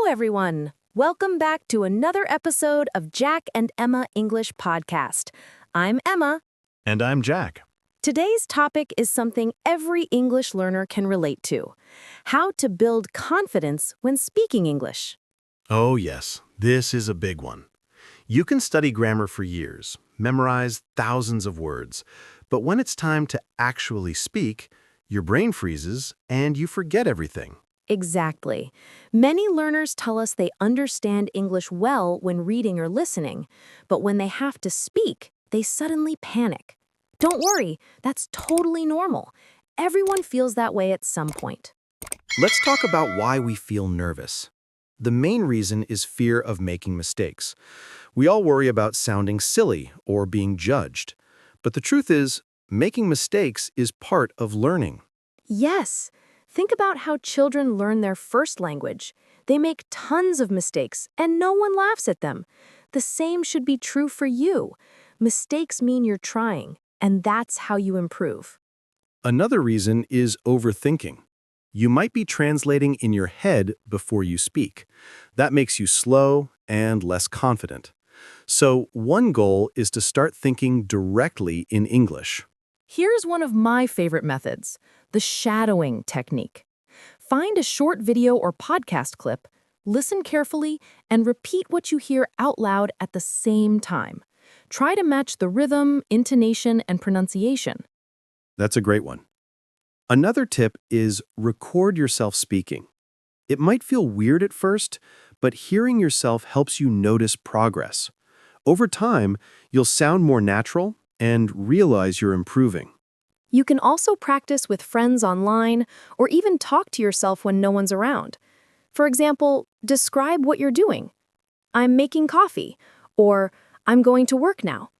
everyone. Welcome back to another episode of Jack and Emma English Podcast. I'm Emma. And I'm Jack. Today's topic is something every English learner can relate to: how to build confidence when speaking English. Oh yes, this is a big one. You can study grammar for years, memorize thousands of words, but when it's time to actually speak, your brain freezes and you forget everything. Exactly. Many learners tell us they understand English well when reading or listening, but when they have to speak, they suddenly panic. Don't worry, that's totally normal. Everyone feels that way at some point. Let's talk about why we feel nervous. The main reason is fear of making mistakes. We all worry about sounding silly or being judged. But the truth is, making mistakes is part of learning. Yes. Think about how children learn their first language. They make tons of mistakes, and no one laughs at them. The same should be true for you. Mistakes mean you're trying, and that's how you improve. Another reason is overthinking. You might be translating in your head before you speak. That makes you slow and less confident. So one goal is to start thinking directly in English. Here's one of my favorite methods: the shadowing technique. Find a short video or podcast clip, listen carefully, and repeat what you hear out loud at the same time. Try to match the rhythm, intonation, and pronunciation. That's a great one. Another tip is record yourself speaking. It might feel weird at first, but hearing yourself helps you notice progress. Over time, you'll sound more natural and realize you're improving. You can also practice with friends online or even talk to yourself when no one's around. For example, describe what you're doing. I'm making coffee, or I'm going to work now.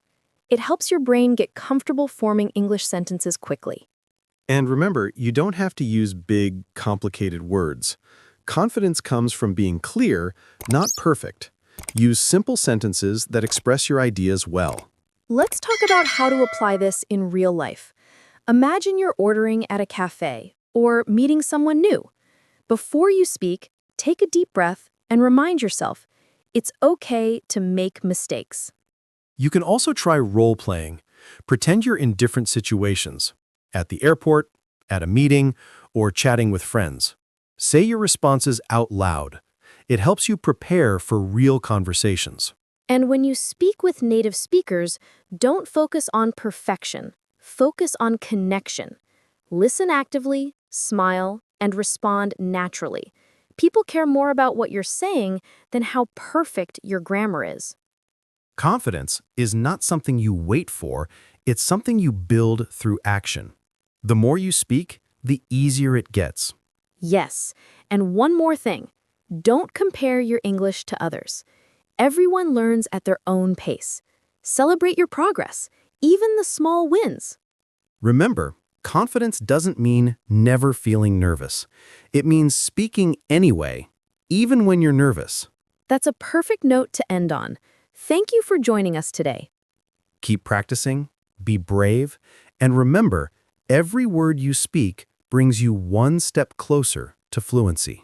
It helps your brain get comfortable forming English sentences quickly. And remember, you don't have to use big, complicated words. Confidence comes from being clear, not perfect. Use simple sentences that express your ideas well. Let's talk about how to apply this in real life. Imagine you're ordering at a cafe or meeting someone new. Before you speak, take a deep breath and remind yourself, it's okay to make mistakes. You can also try role-playing. Pretend you're in different situations, at the airport, at a meeting, or chatting with friends. Say your responses out loud. It helps you prepare for real conversations. And when you speak with native speakers, don't focus on perfection. Focus on connection. Listen actively, smile, and respond naturally. People care more about what you're saying than how perfect your grammar is. Confidence is not something you wait for, it's something you build through action. The more you speak, the easier it gets. Yes, and one more thing. Don't compare your English to others. Everyone learns at their own pace. Celebrate your progress, even the small wins. Remember, confidence doesn't mean never feeling nervous. It means speaking anyway, even when you're nervous. That's a perfect note to end on. Thank you for joining us today. Keep practicing, be brave, and remember, every word you speak brings you one step closer to fluency.